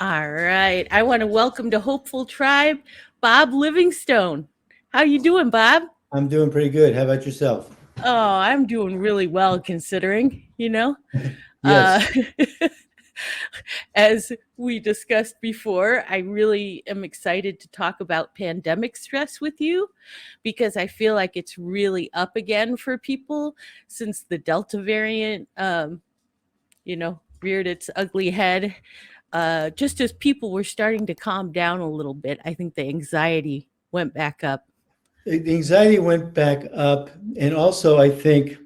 All right. I want to welcome to Hopeful Tribe, Bob Livingstone. How you doing, Bob? I'm doing pretty good. How about yourself? Oh, I'm doing really well considering. Uh, Yes. as we discussed before, I really am excited to talk about pandemic stress with you because I feel like it's really up again for people since the Delta variant, reared its ugly head. Just as people were starting to calm down a little bit, I think the anxiety went back up. The anxiety went back up. And also, I think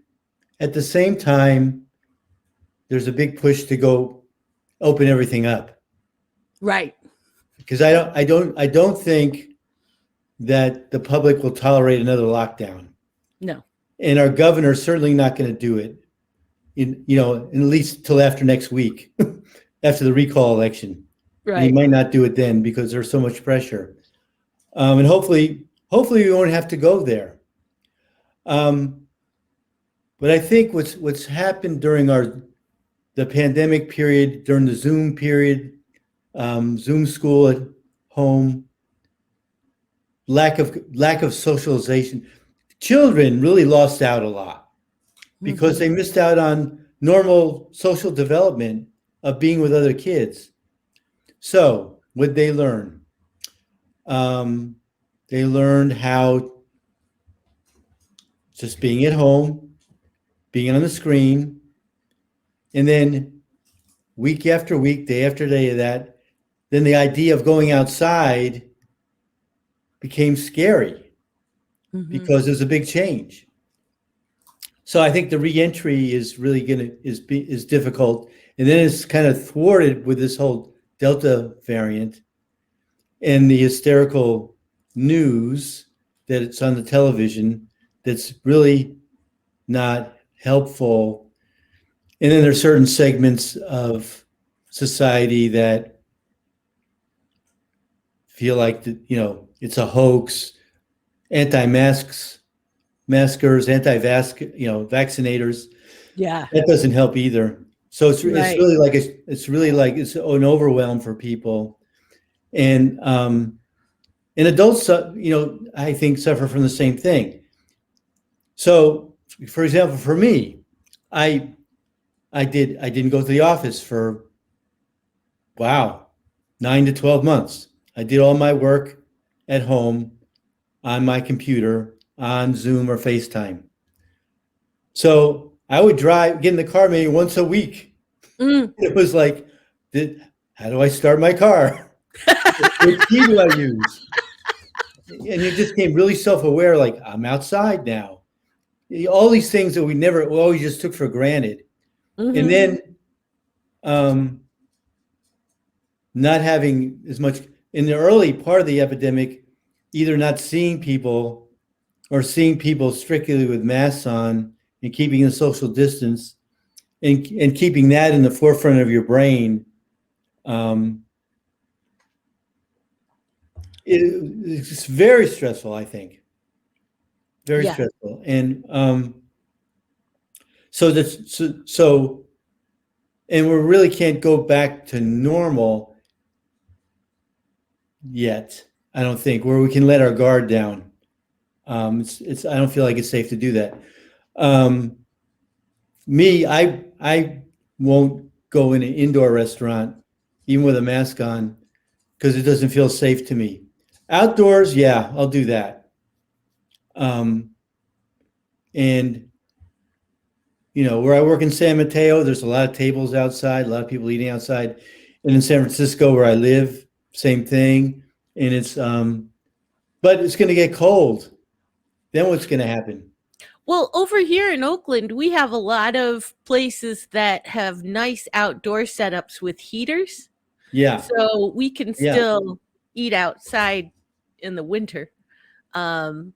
at the same time, there's a big push to go open everything up. Right. Because I don't think that the public will tolerate another lockdown. No. And our governor's certainly not going to do it at least till after next week, after the recall election. And he Right. might not do it then because there's so much pressure. And hopefully we won't have to go there. But I think what's happened during the pandemic period, during the Zoom period, Zoom school at home, lack of socialization, children really lost out a lot because they missed out on normal social development of being with other kids. So what they learn? They learned how just being at home, being on the screen, and then week after week, day after day of that, then the idea of going outside became scary because there's a big change. So I think the reentry is really is difficult, and then it's kind of thwarted with this whole Delta variant and the hysterical news that it's on the television that's really not helpful. And then there's certain segments of society that feel like it's a hoax, anti-masks, maskers, vaccinators. Yeah. That doesn't help either. So it's Right. really like it's an overwhelm for people, and adults, I think suffer from the same thing. So, for example, for me, I didn't go to the office for 9 to 12 months. I did all my work at home on my computer on Zoom or FaceTime. So I would get in the car maybe once a week. It was like, how do I start my car? What key do I use? And you just became really self-aware, like, I'm outside now. All these things that we always just took for granted. And then not having as much in the early part of the epidemic, either not seeing people or seeing people strictly with masks on and keeping a social distance and keeping that in the forefront of your brain. It's very stressful, I think. Very stressful. And and we really can't go back to normal yet, I don't think, where we can let our guard down. I don't feel like it's safe to do that. I won't go in an indoor restaurant, even with a mask on, because it doesn't feel safe to me. Outdoors, yeah, I'll do that. And where I work in San Mateo, there's a lot of tables outside, a lot of people eating outside. And in San Francisco, where I live, same thing. And but it's going to get cold. Then what's going to happen? Well, over here in Oakland, we have a lot of places that have nice outdoor setups with heaters. Yeah. So we can still eat outside in the winter. And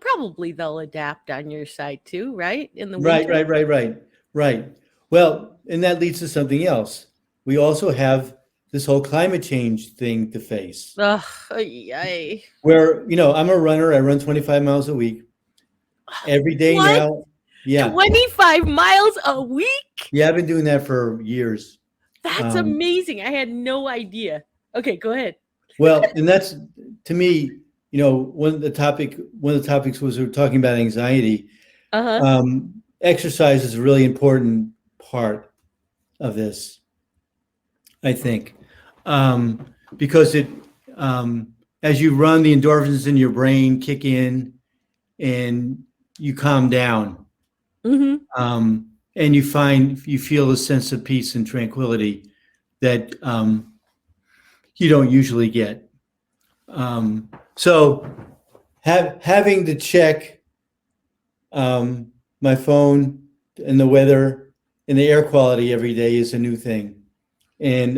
probably they'll adapt on your side too, right? In the winter. Right. Well, and that leads to something else. We also have this whole climate change thing to face. Where, I'm a runner. I run 25 miles a week. Every day now. Yeah. 25 miles a week? Yeah, I've been doing that for years. That's amazing. I had no idea. Okay, go ahead. Well, and that's, to me, one of the topics was we were talking about anxiety. Uh-huh. Exercise is a really important part of this, I think, because as you run, the endorphins in your brain kick in, and you calm down, and you feel a sense of peace and tranquility that you don't usually get. So having to check my phone and the weather and the air quality every day is a new thing. And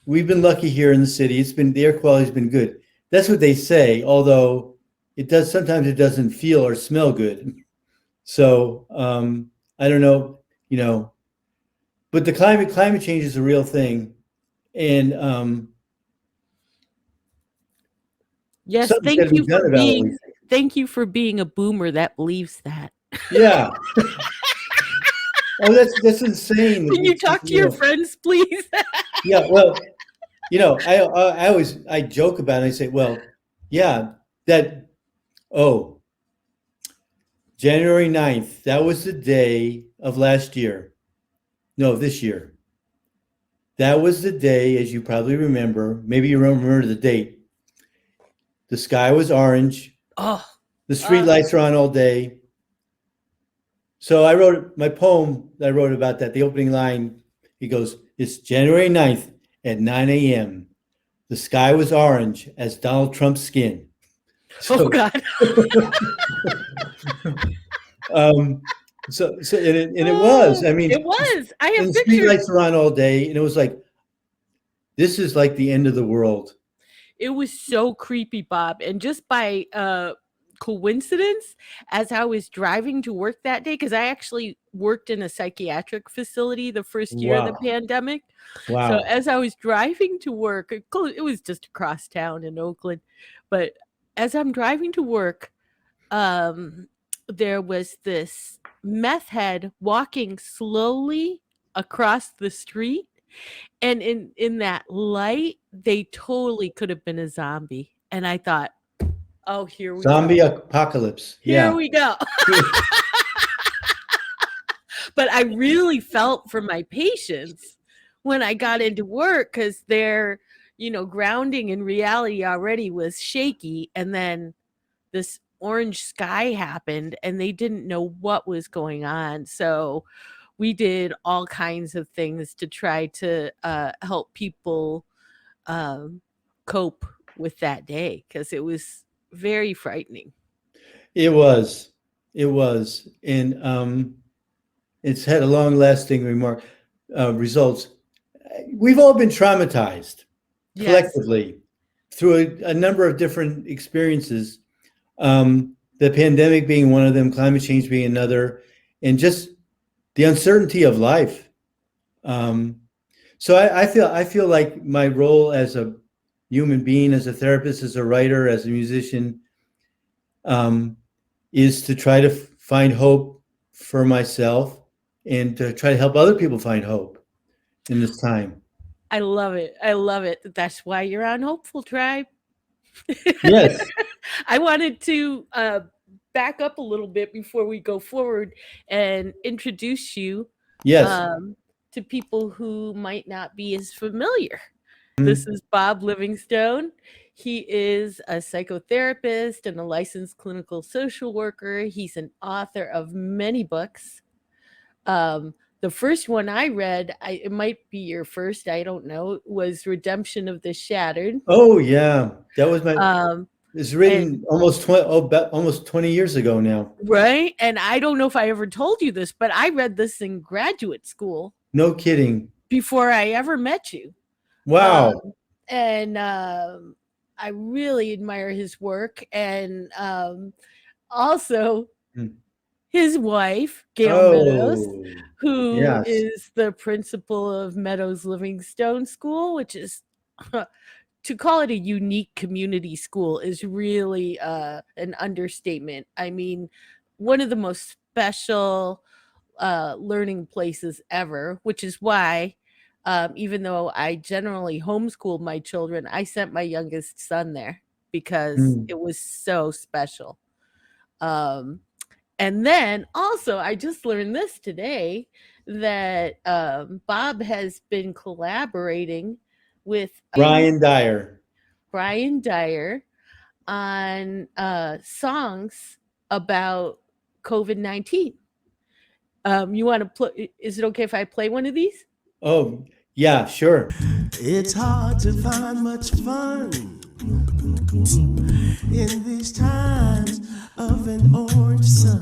we've been lucky here in the city. The air quality's been good. That's what they say, although sometimes it doesn't feel or smell good. So I don't know, but the climate change is a real thing. And yes, something's got to be done about it. thank you for being a boomer that believes that. Yeah. Oh, that's insane. Can you talk to your friends, please? Yeah, well, I joke about it. I say, well, yeah, January 9th, that was the day of last year. No, this year. That was the day, as you probably remember, maybe you remember the date. The sky was orange. Oh, the street lights are on all day. So I wrote my poem that I wrote about that. The opening line, he goes, it's January 9th at 9 a.m. The sky was orange as Donald Trump's skin. Oh God. And it was. I mean, it was. I have and pictures. The streetlights were on all day, and it was like, this is like the end of the world. It was so creepy, Bob. And just by coincidence, as I was driving to work that day, because I actually worked in a psychiatric facility the first year of the pandemic. Wow. So as I was driving to work, it was just across town in Oakland, but as I'm driving to work, there was this meth head walking slowly across the street, and in that light, they totally could have been a zombie. And I thought, oh, here we Zombie go. apocalypse. Here we go. But I really felt for my patients when I got into work, because their, grounding in reality already was shaky. And then this orange sky happened and they didn't know what was going on. So we did all kinds of things to try to help people cope with that day, because it was very frightening. It was. And it's had a long-lasting results. We've all been traumatized collectively through a number of different experiences. The pandemic being one of them, climate change being another, and just the uncertainty of life. So I feel like my role as a human being, as a therapist, as a writer, as a musician, is to try to find hope for myself and to try to help other people find hope in this time. I love it. I love it. That's why you're on Hopeful Tribe. Yes. I wanted to back up a little bit before we go forward and introduce you to people who might not be as familiar. This is Bob Livingstone. He is a psychotherapist and a licensed clinical social worker. He's an author of many books. The first one I read, it might be your first, I don't know, was Redemption of the Shattered. Oh, yeah. That was my... It's written almost 20 years ago now. Right? And I don't know if I ever told you this, but I read this in graduate school. No kidding. Before I ever met you. Wow. And I really admire his work. And also his wife, Gail Meadows, who is the principal of Meadows Livingstone School, which is... to call it a unique community school is really an understatement. I mean, one of the most special learning places ever, which is why Even though I generally homeschooled my children, I sent my youngest son there because it was so special. Um, and then also, I just learned this today that Bob has been collaborating with Brian Dyer. Brian Dyer on songs about COVID-19. You want to play? Is it okay if I play one of these? Oh, yeah, sure. It's hard to find much fun in these times of an orange sun.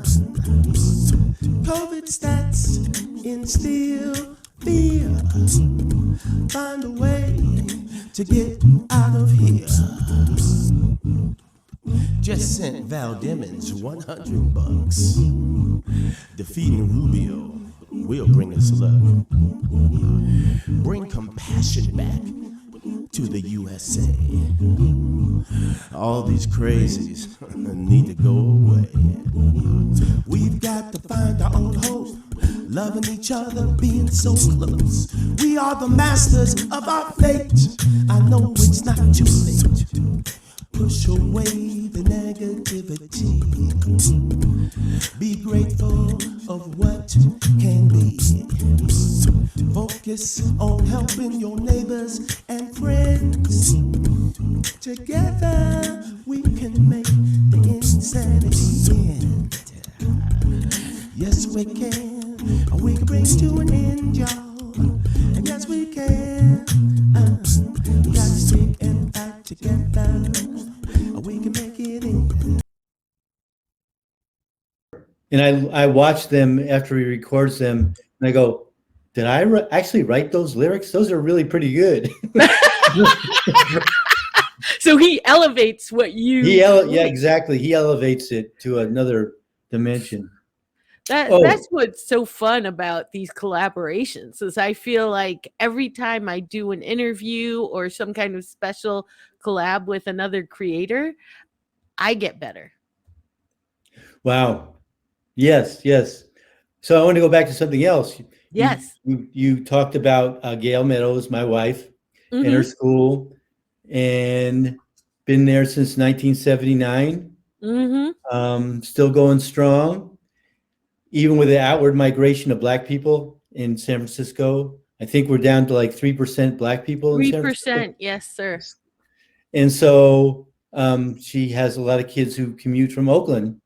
COVID stats instill fear. Find a way to get out of here. Just sent Val Demings $100. Defeating Rubio will bring us luck. Bring compassion back to the USA. All these crazies need to go away. We've got to find our own hope, loving each other, being so close. We are the masters of our fate. I know it's not too late. Push away the negativity. Be grateful of what can be. Focus on helping your neighbors and friends. Together we can make the insanity end. Yes, we can. We can bring it to an end, y'all. And yes, we can. We got to stick and fight together. We can make it in. And I watch them after he records them, and I go, did I actually write those lyrics? Those are really pretty good. So he elevates what you. Yeah, exactly. He elevates it to another dimension. That's what's so fun about these collaborations is I feel like every time I do an interview or some kind of special collab with another creator, I get better. Wow. Yes, yes. So I want to go back to something else. Yes. You talked about Gail Meadows, my wife, and her school, and been there since 1979. Still going strong, even with the outward migration of Black people in San Francisco. I think we're down to like 3% Black people in San Francisco. 3%, yes, sir. And so she has a lot of kids who commute from Oakland.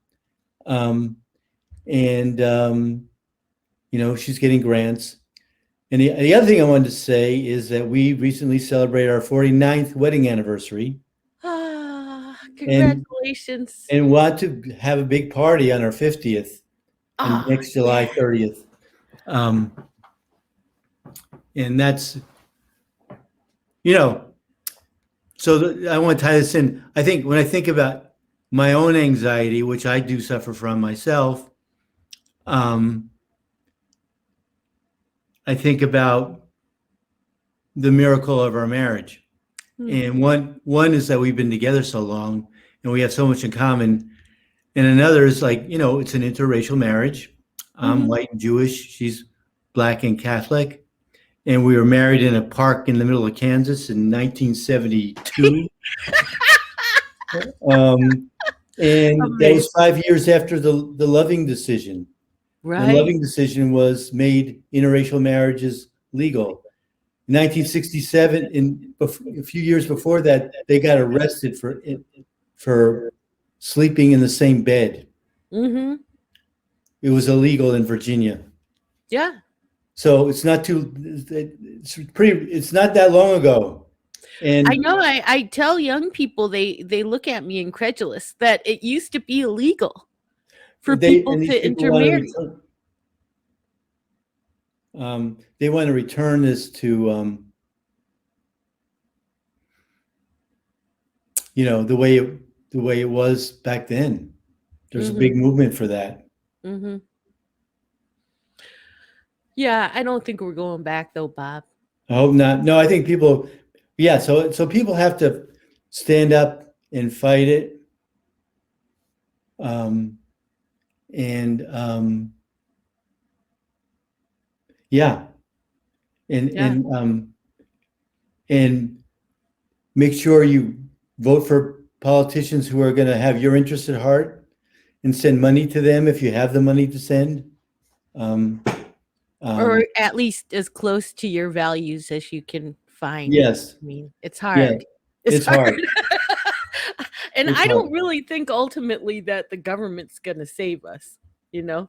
She's getting grants. And the other thing I wanted to say is that we recently celebrated our 49th wedding anniversary. Congratulations. And want to have a big party on our 50th and next July 30th. And that's, so I want to tie this in. I think when I think about my own anxiety, which I do suffer from myself, I think about the miracle of our marriage. And one is that we've been together so long and we have so much in common. And another is like, it's an interracial marriage. I'm white and Jewish. She's Black and Catholic. And we were married in a park in the middle of Kansas in 1972. And that was 5 years after the Loving decision. Right. The Loving decision was made interracial marriages legal. In 1967, in a few years before that, they got arrested for sleeping in the same bed. It was illegal in Virginia. Yeah. So it's not that long ago. And I know I tell young people, they look at me incredulous that it used to be illegal for people to intermarry. They want to return this to, the way it was back then. There's a big movement for that. Yeah, I don't think we're going back though, Bob. I hope not. No, I think people, so people have to stand up and fight it. and Yeah. and make sure you vote for politicians who are going to have your interest at heart, and send money to them if you have the money to send. Or at least as close to your values as you can find. Yes. I mean, it's Yeah. hard. It's hard. And It's I don't hard. really think ultimately that the government's going to save us, you know? I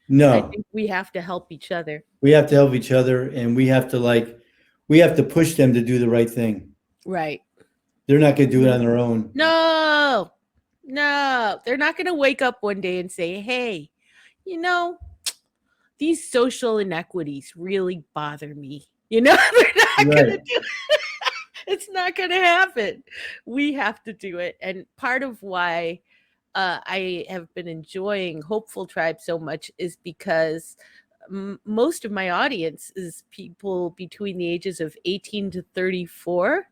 No, think we have to help each other. we have to help each other, and we have to push them to do the right thing. Right. They're not going to do it on their own. No, they're not going to wake up one day and say, hey, you know, these social inequities really bother me. You know, they're not going to Right. do it. It's not going to happen. We have to do it. And part of why I have been enjoying Hopeful Tribe so much is because most of my audience is people between the ages of 18 to 34.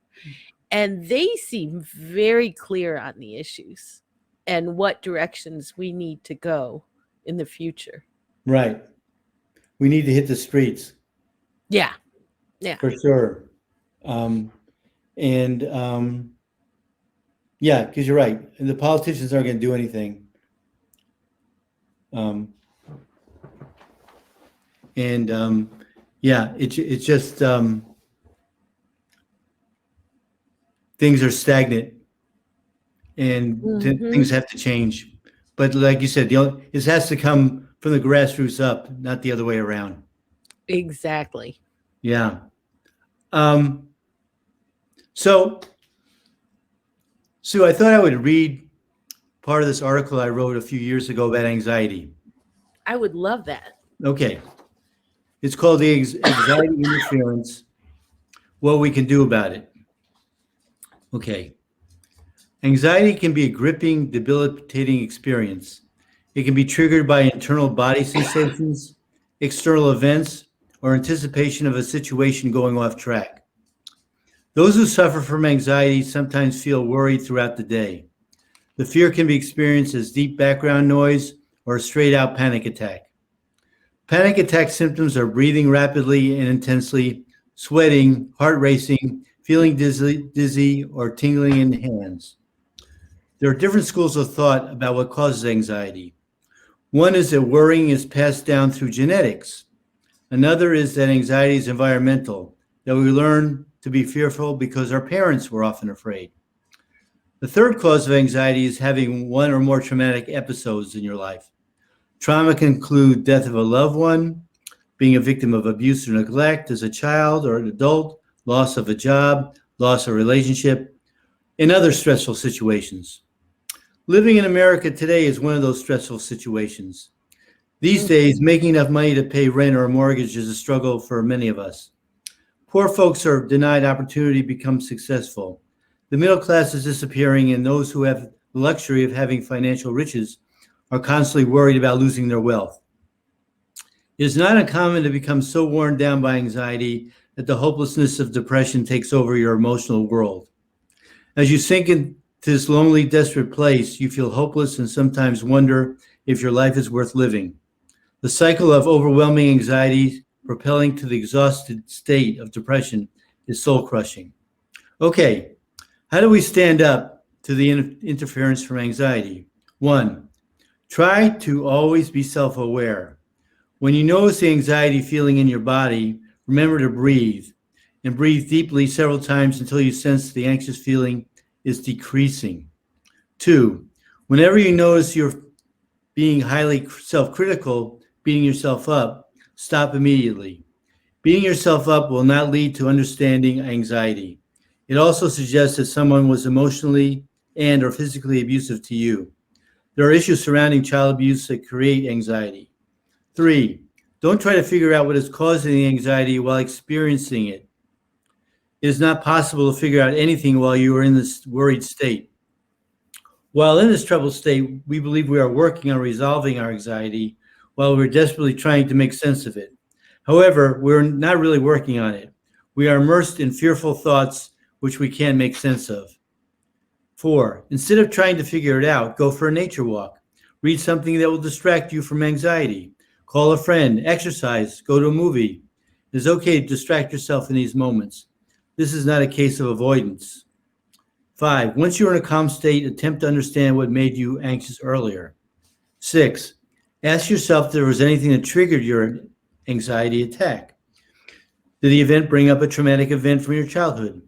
And they seem very clear on the issues and what directions we need to go in the future. Right. We need to hit the streets. Yeah. For sure. Yeah, because you're right. And the politicians aren't going to do anything. Yeah, it's just things are stagnant, and things have to change. But like you said, it has to come from the grassroots up, not the other way around. Exactly. Yeah. So, Sue, I thought I would read part of this article I wrote a few years ago about anxiety. I would love that. Okay. It's called The Anxiety Interference, What We Can Do About It. Okay. Anxiety can be a gripping, debilitating experience. It can be triggered by internal body sensations, external events, or anticipation of a situation going off track. Those who suffer from anxiety sometimes feel worried throughout the day. The fear can be experienced as deep background noise or a straight-out panic attack. Panic attack symptoms are breathing rapidly and intensely, sweating, heart racing, feeling dizzy, or tingling in hands. There are different schools of thought about what causes anxiety. One is that worrying is passed down through genetics. Another is that anxiety is environmental, that we learn to be fearful because our parents were often afraid. The third cause of anxiety is having one or more traumatic episodes in your life. Trauma can include death of a loved one, being a victim of abuse or neglect as a child or an adult, loss of a job, loss of a relationship, and other stressful situations. Living in America today is one of those stressful situations. These days, making enough money to pay rent or a mortgage is a struggle for many of us. Poor folks are denied opportunity to become successful. The middle class is disappearing, and those who have the luxury of having financial riches are constantly worried about losing their wealth. It is not uncommon to become so worn down by anxiety that the hopelessness of depression takes over your emotional world. As you sink into this lonely, desperate place, you feel hopeless and sometimes wonder if your life is worth living. The cycle of overwhelming anxiety propelling to the exhausted state of depression is soul-crushing. Okay, how do we stand up to the interference from anxiety? 1, try to always be self-aware. When you notice the anxiety feeling in your body, remember to breathe, and breathe deeply several times until you sense the anxious feeling is decreasing. 2, whenever you notice you're being highly self-critical, beating yourself up, stop immediately. Beating yourself up will not lead to understanding anxiety. It also suggests that someone was emotionally and or physically abusive to you. There are issues surrounding child abuse that create anxiety. 3, don't try to figure out what is causing the anxiety while experiencing it. It is not possible to figure out anything while you are in this worried state. While in this troubled state, we believe we are working on resolving our anxiety while we're desperately trying to make sense of it. However, we're not really working on it. We are immersed in fearful thoughts which we can't make sense of. 4, instead of trying to figure it out, go for a nature walk. Read something that will distract you from anxiety. Call a friend, exercise, go to a movie. It's okay to distract yourself in these moments. This is not a case of avoidance. 5, once you're in a calm state, attempt to understand what made you anxious earlier. 6, ask yourself if there was anything that triggered your anxiety attack. Did the event bring up a traumatic event from your childhood?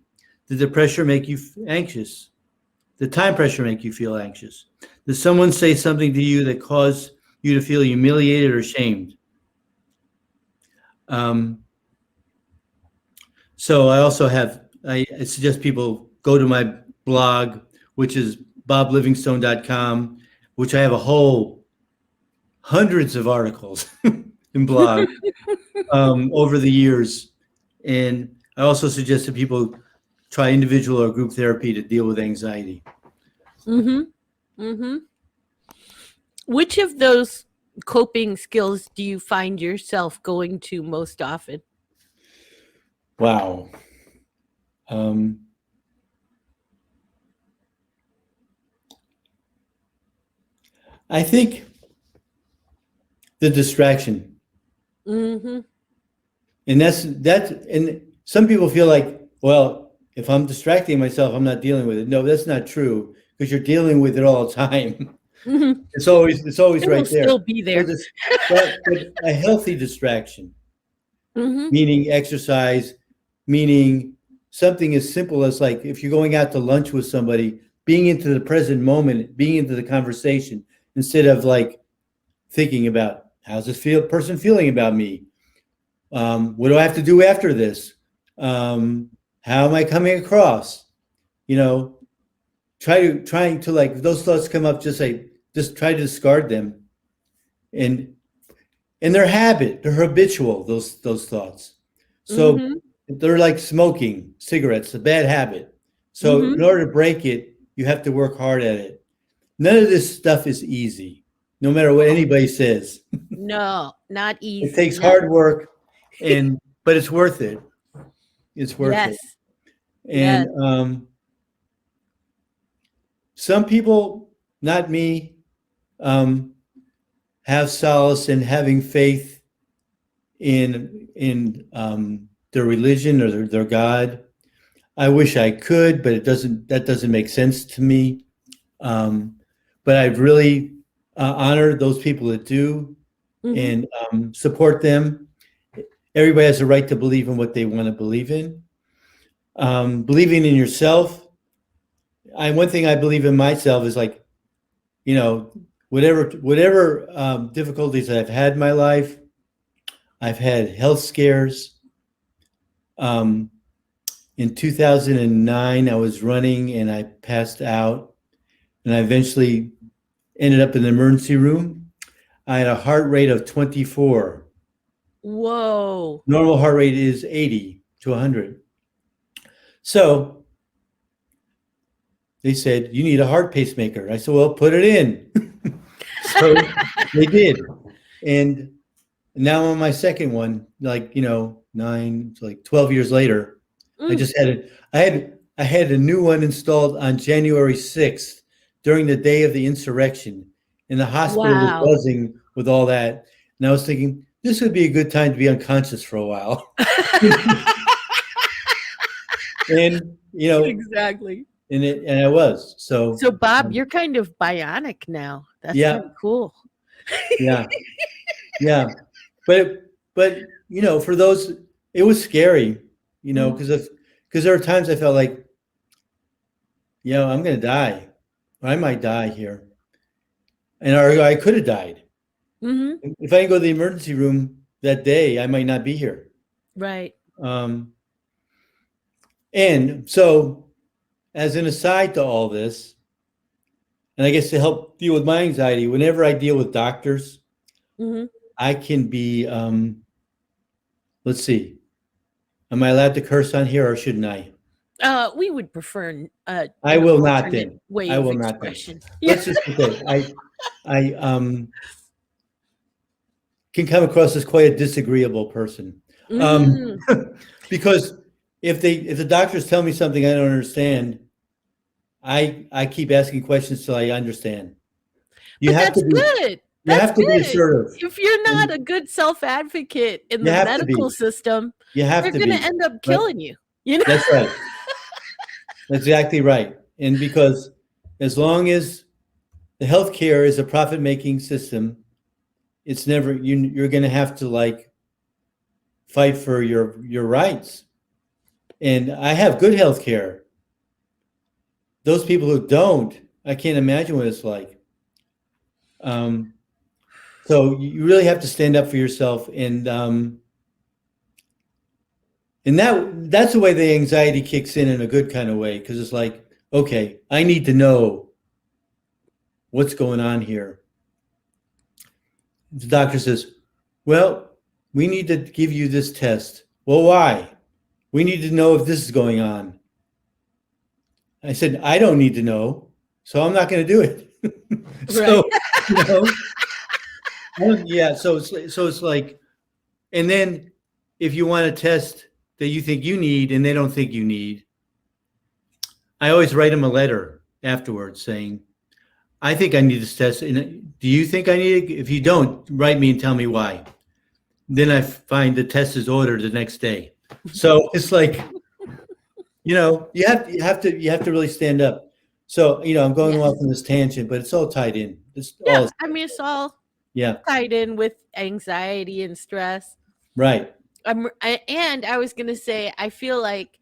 Did the pressure make you anxious? Did time pressure make you feel anxious? Did someone say something to you that caused you to feel humiliated or shamed? So I also I suggest people go to my blog, which is boblivingstone.com, which I have a whole hundreds of articles in blog over the years. And I also suggest that people try individual or group therapy to deal with anxiety. Which of those coping skills do you find yourself going to most often? Wow. I think the distraction. And and some people feel like, well, if I'm distracting myself, I'm not dealing with it. No, that's not true, because you're dealing with it all the time. It's always It right will there. still be there. But a healthy distraction, meaning exercise, meaning something as simple as, like, if you're going out to lunch with somebody, being into the present moment, being into the conversation, instead of like thinking about how's this person feeling about me? What do I have to do after this? How am I coming across? Trying to, like, if those thoughts come up, just try to discard them. And they're they're habitual, those thoughts. So they're like smoking cigarettes, a bad habit. So in order to break it, you have to work hard at it. None of this stuff is easy, no matter what anybody says. No, not easy. It takes hard work, but it's worth it. It's worth it. And some people, not me, have solace in having faith in their religion or their God. I wish I could, but that doesn't make sense to me. But I've really honored those people that do, and support them. Everybody has a right to believe in what they want to believe in. Believing in yourself. One thing I believe in myself is, like, whatever difficulties I've had in my life, I've had health scares. In 2009, I was running and I passed out, and I eventually ended up in the emergency room. I had a heart rate of 24. Whoa. Normal heart rate is 80 to 100. So they said, you need a heart pacemaker. I said, well, put it in. So they did. And now I'm on my second one, 12 years later. I just had it. I had a new one installed on January 6th during the day of the insurrection. And the hospital was buzzing with all that. And I was thinking, this would be a good time to be unconscious for a while. And, exactly. And I was. So Bob, you're kind of bionic now. That's kind of cool. Yeah. Yeah. But for those, it was scary, because there are times I felt like, I'm going to die, or I might die here. And I could have died. If I didn't go to the emergency room that day, I might not be here. Right. And so, as an aside to all this, and I guess to help deal with my anxiety, whenever I deal with doctors, I can be, let's see, am I allowed to curse on here, or shouldn't I? We would prefer. I will not then. I will not then. Let's just say I can come across as quite a disagreeable person, because if the doctors tell me something I don't understand, I keep asking questions till I understand. But that's good. You That's have to be good. assertive. If you're not And a good self-advocate in you the have to be. medical system, You have they're to going to be. end up Right? killing you. You know? That's right. That's exactly right. And because as long as the healthcare is a profit-making system, it's never you're going to have to like fight for your rights. And I have good healthcare. Those people who don't, I can't imagine what it's like. So you really have to stand up for yourself, and that's the way the anxiety kicks in a good kind of way, because it's like, okay, I need to know what's going on here. The doctor says, well, we need to give you this test. Well, why? We need to know if this is going on. I said, I don't need to know, so I'm not going to do it. Right. So, yeah, so it's like, and then if you want a test that you think you need and they don't think you need, I always write them a letter afterwards saying, I think I need this test. And do you think I need it? If you don't, write me and tell me why. Then I find the test is ordered the next day. So it's like, you have to really stand up. So, I'm going off on this tangent, but it's all tied in. Yeah. I mean, it's all Yeah, tied in with anxiety and stress. right. And I was going to say, I feel like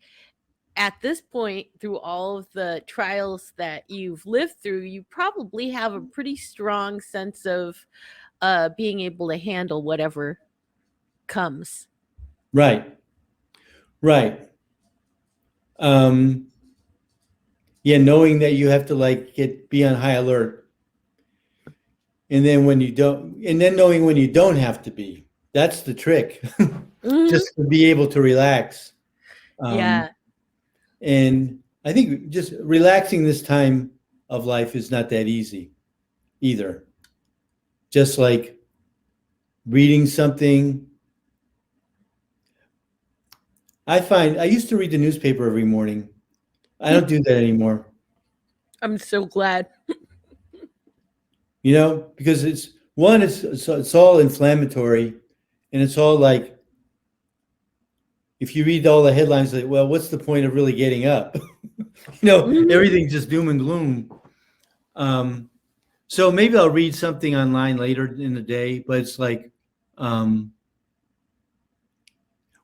at this point, through all of the trials that you've lived through, you probably have a pretty strong sense of being able to handle whatever comes. Right. Right. Yeah, knowing that you have to like be on high alert. And then knowing when you don't have to be. That's the trick. Mhm. Just to be able to relax. Yeah. And I think just relaxing this time of life is not that easy either. Just like reading something. I used to read the newspaper every morning. I don't do that anymore. I'm so glad. Because it's all inflammatory, and it's all like, if you read all the headlines, like, well, what's the point of really getting up? Mhm. Everything's just doom and gloom. So maybe I'll read something online later in the day, but it's like,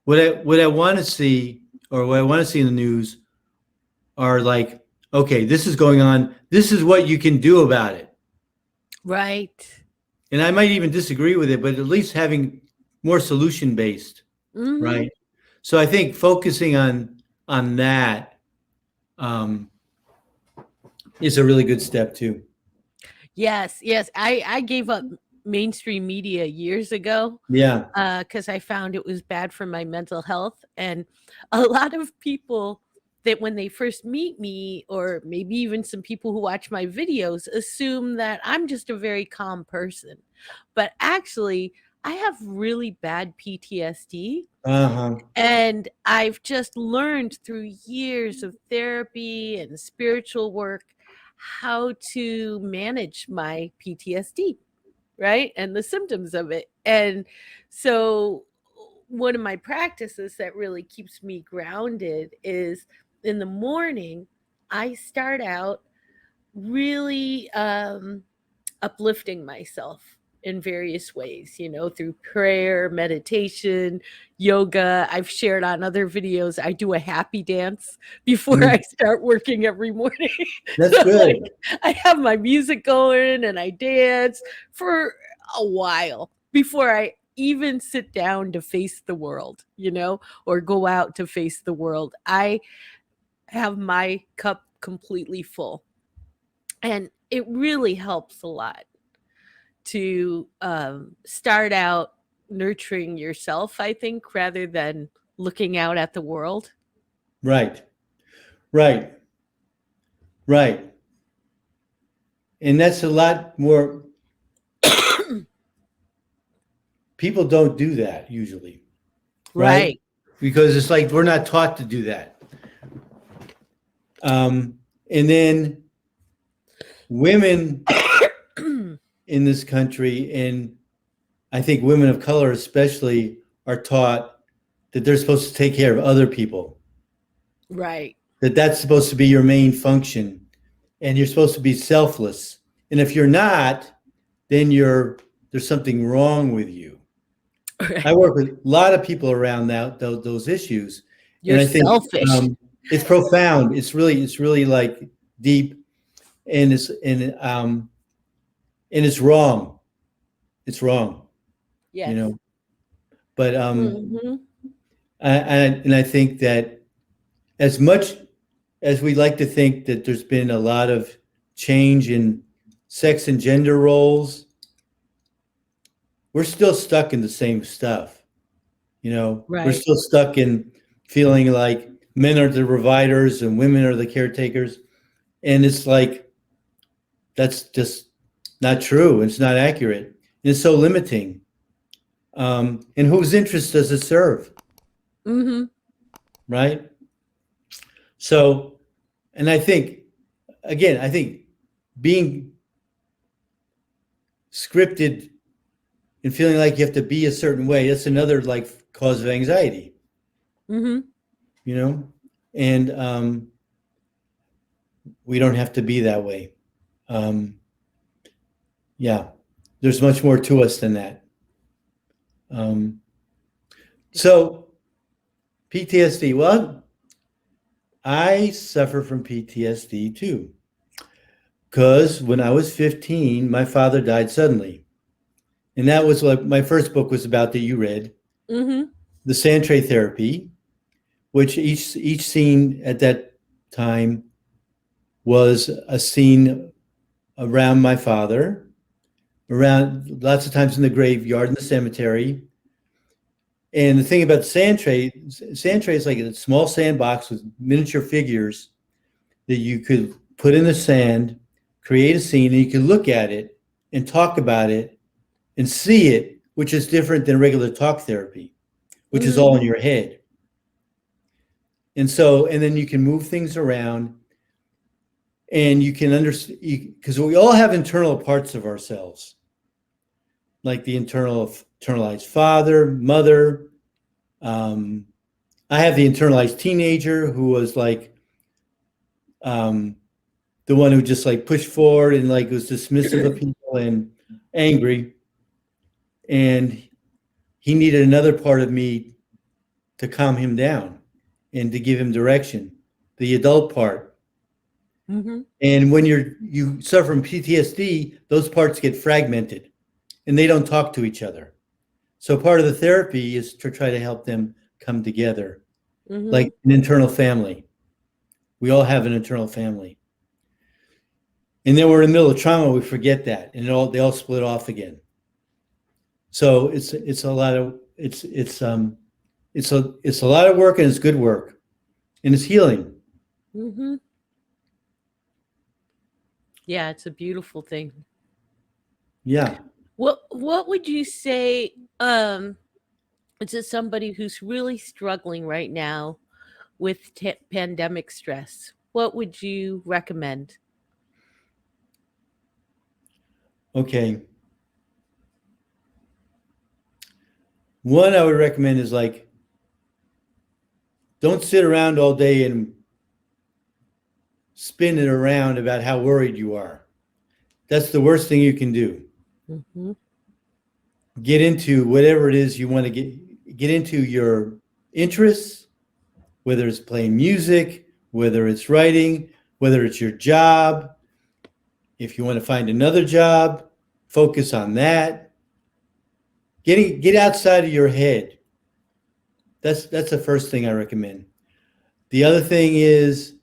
what I want to see, or what I want to see in the news are like, okay, this is going on. This is what you can do about it. Right. And I might even disagree with it, but at least having more solution based, Mhm. right? So I think focusing on that is a really good step too. Yes. I gave up mainstream media years ago Yeah, because I found it was bad for my mental health. And a lot of people that when they first meet me, or maybe even some people who watch my videos, assume that I'm just a very calm person. But actually, I have really bad PTSD. And I've just learned through years of therapy and spiritual work how to manage my PTSD, right? And the symptoms of it. And so, one of my practices that really keeps me grounded is in the morning, I start out really uplifting myself in various ways, through prayer, meditation, yoga. I've shared on other videos, I do a happy dance before I start working every morning. That's So, good. like, I have my music going and I dance for a while before I even sit down to face the world, or go out to face the world. I have my cup completely full. And it really helps a lot to start out nurturing yourself, I think, rather than looking out at the world. Right. Right. Right. And that's a lot more. People don't do that usually, right? Right. Because it's like we're not taught to do that. And then women, in this country, and I think women of color especially are taught that they're supposed to take care of other people, Right. that that's supposed to be your main function, and you're supposed to be selfless. And if you're not, then there's something wrong with you. Right. I work with a lot of people around those issues, You're and I think selfish. it's profound. It's really like deep, and it's wrong. It's wrong, Yes. you know. But Hmm. I think that as much as we like to think that there's been a lot of change in sex and gender roles, we're still stuck in the same stuff. We're Right. still stuck in feeling like men are the providers and women are the caretakers. And it's like, that's just not true. It's not accurate. It's so limiting. And whose interest does it serve? Hmm. Right? So, and I think being scripted and feeling like you have to be a certain way, that's another like cause of anxiety, Hmm. and we don't have to be that way. Yeah, there's much more to us than that. So PTSD, well, I suffer from PTSD too, because when I was 15, my father died suddenly. And that was like my first book was about that you read, Hmm. the sand tray therapy, which each scene at that time was a scene around my father, around lots of times in the graveyard, in the cemetery. And the thing about sand tray is like a small sandbox with miniature figures that you could put in the sand, create a scene, and you could look at it and talk about it and see it, which is different than regular talk therapy, which is all in your head. And then you can move things around, and you can understand, because we all have internal parts of ourselves, like the internalized father, mother. I have the internalized teenager who was like the one who just like pushed forward and like was dismissive of people and angry. And he needed another part of me to calm him down and to give him direction, the adult part. Hmm. And when you suffer from PTSD, those parts get fragmented and they don't talk to each other. So part of the therapy is to try to help them come together, Hmm. like an internal family. We all have an internal family. And then we're in the middle of trauma, we forget that, and they all split off again. So it's a lot of it's a lot of work, and it's good work, and it's healing. Hmm. Yeah, it's a beautiful thing. Yeah. What would you say to somebody who's really struggling right now with pandemic stress? What would you recommend? Okay. One I would recommend is like, don't sit around all day and spin it around about how worried you are. That's the worst thing you can do. Hmm. Get into whatever it is you want to get into your interests, whether it's playing music, whether it's writing, whether it's your job. If you want to find another job, focus on that. Get outside of your head. That's the first thing I recommend. The other thing is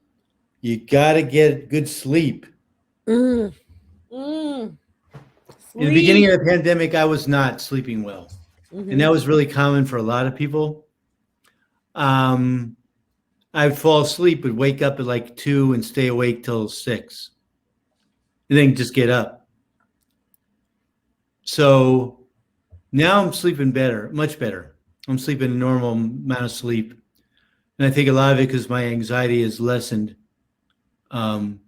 you got to get good sleep. Mm. Mm. In the beginning Sleep. of the pandemic, I was not sleeping well, and Hmm. that was really common for a lot of people. Um, I'd fall asleep, would wake up at like 2 and stay awake till 6, and then just get up. So now I'm sleeping better, much better. I'm sleeping a normal amount of sleep. And I think a lot of it because my anxiety is lessened. Um,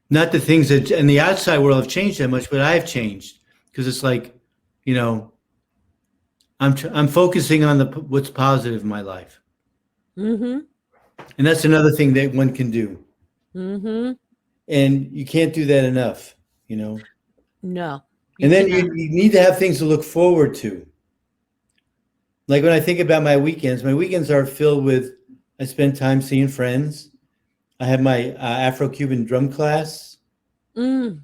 not the things that in the outside world have changed that much, but I've changed because it's like, you know, I'm focusing on what's positive in my life, Mm-hmm. and that's another thing that one can do, Mm-hmm. and you can't do that enough, you know. No, you And then cannot. you need to have things to look forward to. Like when I think about my weekends are filled with, I spend time seeing friends. I have my Afro-Cuban drum class Mm.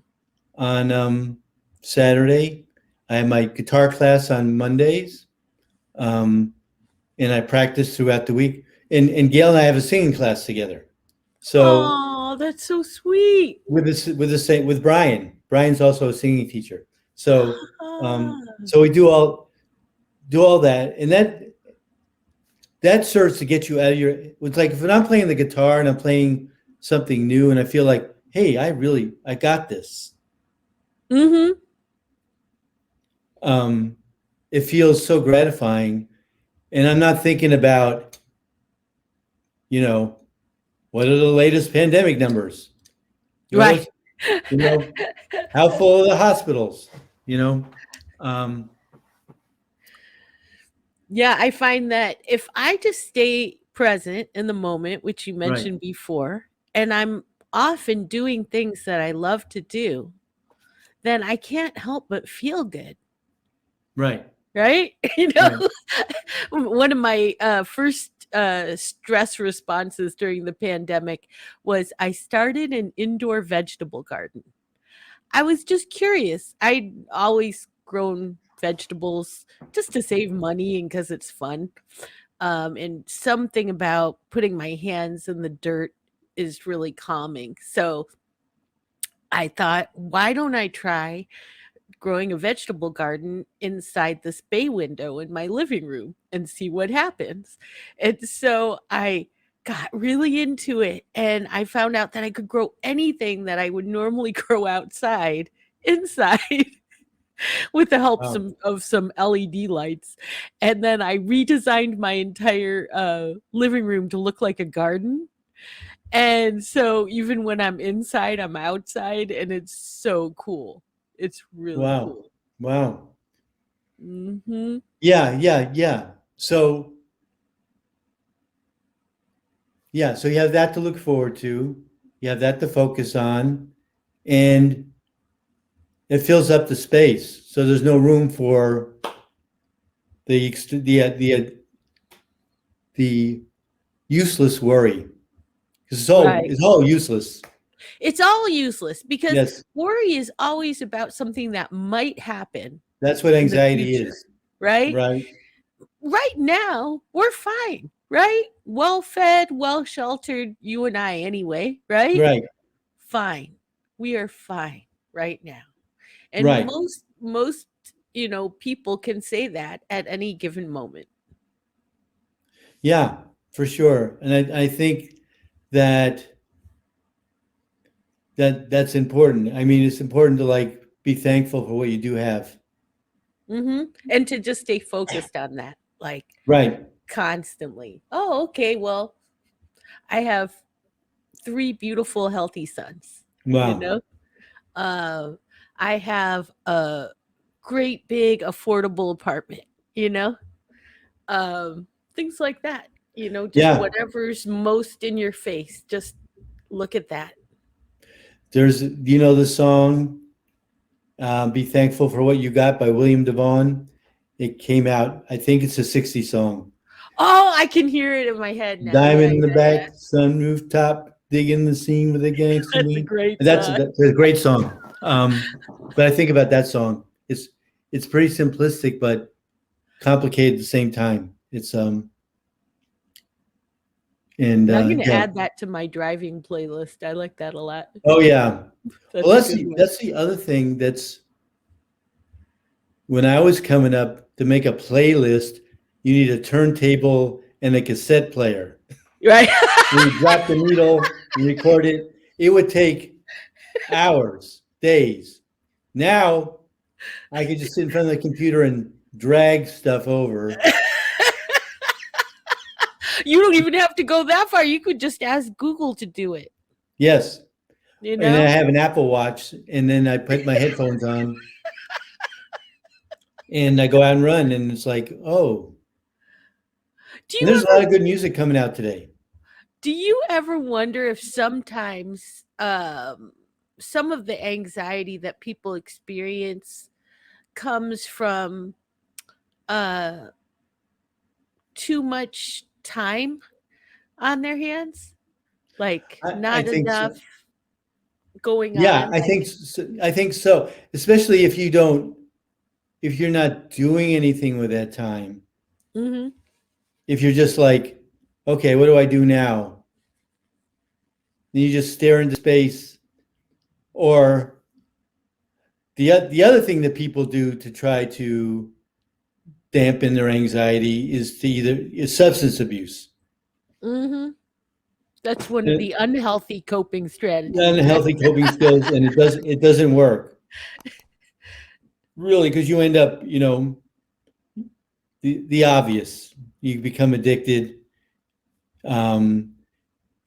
on Saturday. I have my guitar class on Mondays. And I practice throughout the week. And Gail and I have a singing class together. So Oh, that's so sweet. with Brian. Brian's also a singing teacher. So Ah. so we do all that, and that serves to get you out of your. It's like if I'm playing the guitar and I'm playing something new, and I feel like, hey, I got this. Mm-hmm. It feels so gratifying, and I'm not thinking about, you know, what are the latest pandemic numbers? Right. You know, how full are the hospitals? You know, um, Yeah, I find that if I just stay present in the moment, which you right, mentioned before, and I'm often doing things that I love to do, then I can't help but feel good, right, right? You know, right. one of my first stress responses during the pandemic was I started an indoor vegetable garden. I was just curious. I'd always grown vegetables just to save money and because it's fun. And something about putting my hands in the dirt is really calming. So I thought, why don't I try growing a vegetable garden inside this bay window in my living room and see what happens? And so I got really into it and I found out that I could grow anything that I would normally grow outside inside with the help Wow, of some LED lights. And then I redesigned my entire living room to look like a garden. And so even when I'm inside, I'm outside, and it's so cool. It's really wow, cool. wow. Hmm. Yeah, yeah, yeah. So yeah, so you have that to look forward to. You have that to focus on, and it fills up the space. So there's no room for the useless worry because Right. it's all useless. It's all useless because Yes, worry is always about something that might happen that's what in the anxiety future, is. right? Right, Right now, we're fine, right? Well fed, well sheltered, you and I anyway, right? right, Fine. We are fine right now. And right. most, people can say that at any given moment. Yeah, for sure. And I think that that's important. I mean, it's important to like be thankful for what you do have. And to just stay focused on that, like Right. constantly. Oh, okay. Well, I have three beautiful, healthy sons. You Wow. know, uh, I have a great, big, affordable apartment. You know, things like that. Just Yeah. whatever's most in your face. Just look at that. There's, you know, the song "Be Thankful for What You Got" by William DeVaughn. It came out. I think it's a '60s song. Oh, I can hear it in my head now. Yeah, Diamond in the yeah, back, yeah. sunroof top, digging the scene with a gangster That's a lean. great And song. that's a great song. But I think about that song. It's pretty simplistic, but complicated at the same time. It's and I'm gonna yeah. add that to my driving playlist. I like that a lot. Oh yeah. Well, That's a good one. that's the other thing that's when I was coming up to make a playlist, you need a turntable and a cassette player. Right? When you drop the needle, you record it. It would take hours, days. Now I could just sit in front of the computer and drag stuff over. You don't even have to go that far. You could just ask Google to do it. Yes. You And then I know? have an Apple Watch, and then I put my headphones on, and I go out and run, and it's like, oh, Do and you there's a lot ever of good music coming out today. do you ever wonder if sometimes some of the anxiety that people experience comes from uh too much time on their hands? Like I not think so. enough going Yeah, on? I think so. Especially if if you're not doing anything with that time. Mm-hmm. If you're just like, okay, what do I do now? And you just stare into space. Or the other thing that people do to try to dampen their anxiety is substance abuse. Mm-hmm. That's one of The the unhealthy coping strategies. unhealthy coping skills, and it doesn't work really, because you end up, the obvious. You become addicted. Um,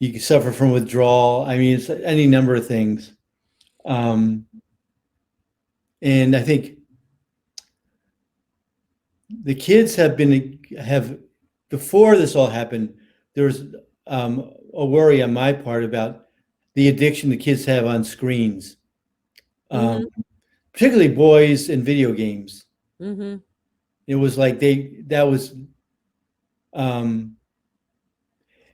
you can suffer from withdrawal. I mean, it's any number of things. Um, and I think the kids have before this all happened. There was a worry on my part about the addiction the kids have on screens, Mm-hmm. particularly boys in video games. Mm-hmm. It was like um,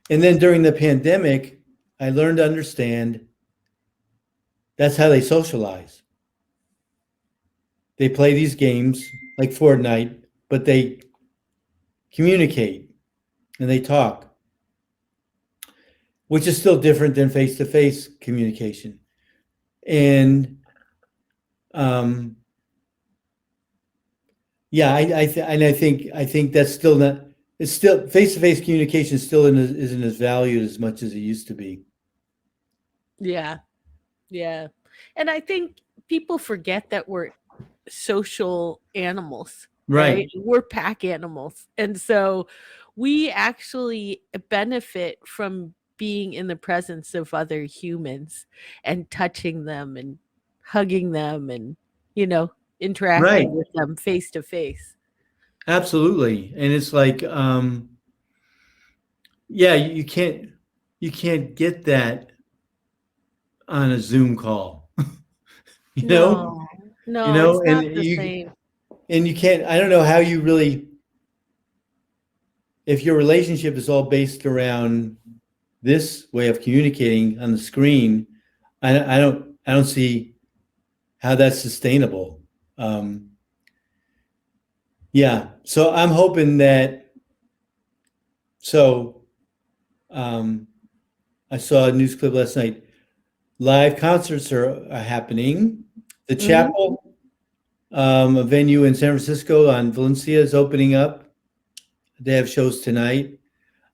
and then during the pandemic, I learned to understand that's how they socialize. They play these games like Fortnite, but they communicate and they talk, which is still different than face-to-face communication. And yeah, I think that's still not. It's still face-to-face communication still isn't as valued as much as it used to be. Yeah. Yeah. And I think people forget that we're social animals, right? Right, We're pack animals. And so we actually benefit from being in the presence of other humans and touching them and hugging them and, you know, right, interacting with them face to face. absolutely. And it's like, yeah, you can't get that on a Zoom call, you know, No, no, it's not the same. and you can't. I don't know how you really, if your relationship is all based around this way of communicating on the screen. I don't see how that's sustainable. Um, yeah, so I'm hoping that. So um, I saw a news clip last night. Live concerts are happening. The Mhm, Chapel, a venue in San Francisco on Valencia, is opening up. They have shows tonight.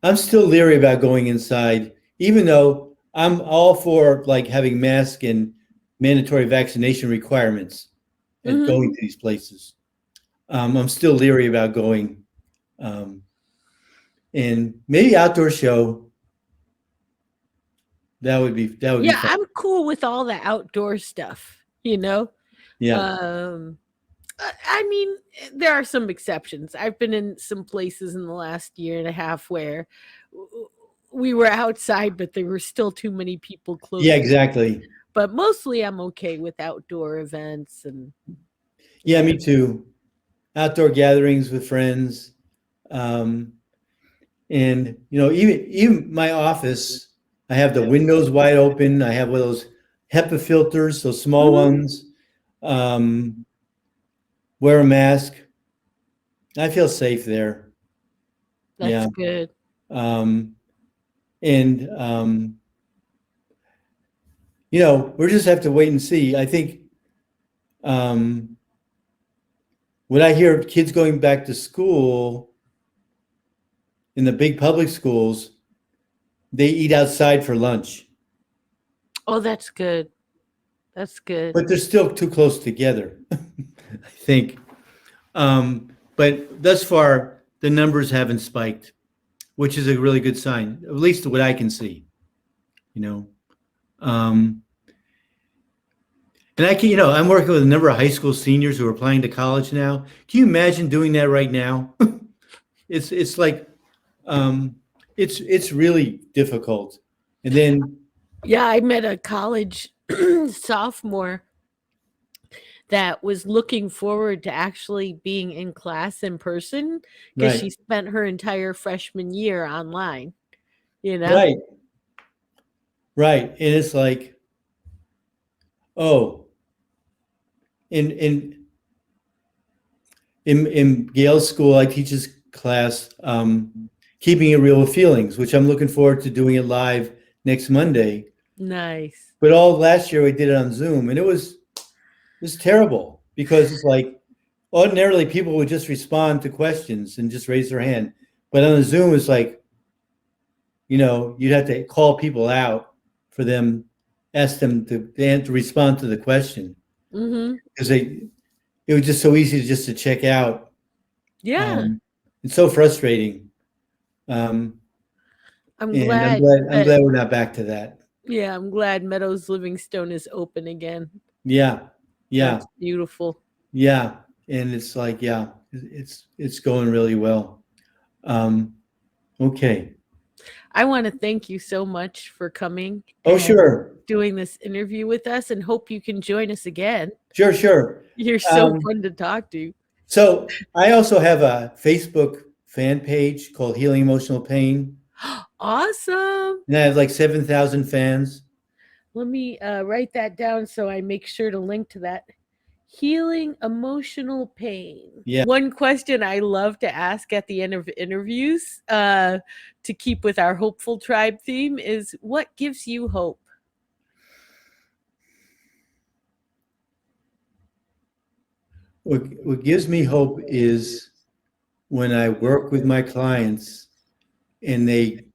I'm still leery about going inside, even though I'm all for like having mask and mandatory vaccination requirements at mhm. going to these places. I'm still leery about going, um, and maybe outdoor show. That would be Yeah, fun. I'm cool with all the outdoor stuff, you know? Yeah, Um, I mean, there are some exceptions. I've been in some places in the last year and a half where we were outside, but there were still too many people yeah, close to me. exactly. But mostly I'm okay with outdoor events and Yeah, yeah. me too. Outdoor gatherings with friends, um, and even my office. I have the windows wide open. I have one of those HEPA filters, those small Mhm, ones. Um, wear a mask. I feel safe there. that's Yeah. good. Um, and we'll just have to wait and see. I think um, when I hear kids going back to school in the big public schools, they eat outside for lunch, Oh, that's good. That's good. but they're still too close together, I think. But thus far, the numbers haven't spiked, which is a really good sign, at least what I can see. You know, um, And I can, I'm working with a number of high school seniors who are applying to college now. Can you imagine doing that right now? It's like, it's really difficult. And then, Yeah, I met a college sophomore that was looking forward to actually being in class in person because she right, spent her entire freshman year online, you know? right, right. And it's like, oh, in in in Gail's school, I teach this class, keeping it real with feelings, which I'm looking forward to doing it live next Monday. Nice. But all last year we did it on Zoom, and it was terrible because it's like ordinarily people would just respond to questions and just raise their hand, but on the Zoom it's like, you'd have to call people out for them, ask them to respond to the question Mm-hmm. because it was just so easy to check out. Yeah. It's so frustrating. I'm And glad I'm that, glad we're not back to that. yeah, I'm glad Meadows Livingstone is open again. Yeah. Yeah. That's beautiful. Yeah. And it's like, yeah, it's going really well. Okay. I want to thank you so much for coming Oh, and sure. doing this interview with us, and hope you can join us again. Sure. You're so fun to talk to. So I also have a Facebook fan page called Healing Emotional Pain, Awesome. and I have like 7,000 fans. Let me write that down so I make sure to link to that. Healing emotional pain. Yeah. One question I love to ask at the end of interviews, to keep with our hopeful tribe theme, is what gives you hope? What gives me hope is when I work with my clients and they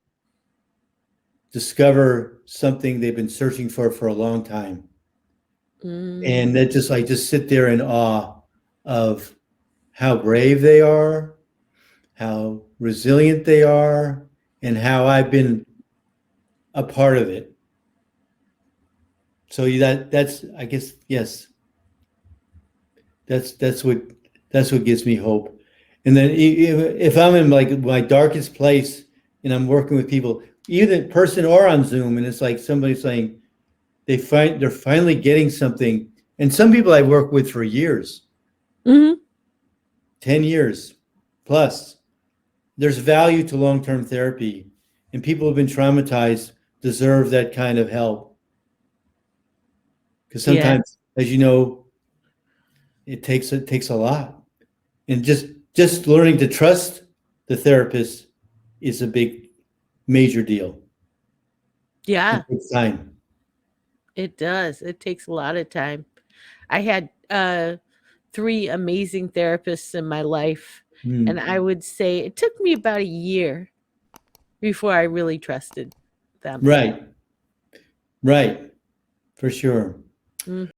discover something they've been searching for a long time. And that I just sit there in awe of how brave they are, how resilient they are, and how I've been a part of it. So that's I guess, yes, that's what gives me hope. And then if I'm in like my darkest place and I'm working with people, either in person or on Zoom, and it's like somebody saying they're finally getting something. And some people I work with for years, 10 years plus. There's value to long-term therapy, and people who've been traumatized deserve that kind of help. Because sometimes, as you know, it takes a lot, and just learning to trust the therapist is a major deal. Yeah, it takes time. it does. It takes a lot of time. I had 3 amazing therapists in my life, and I would say it took me about a year before I really trusted them. Right, for sure.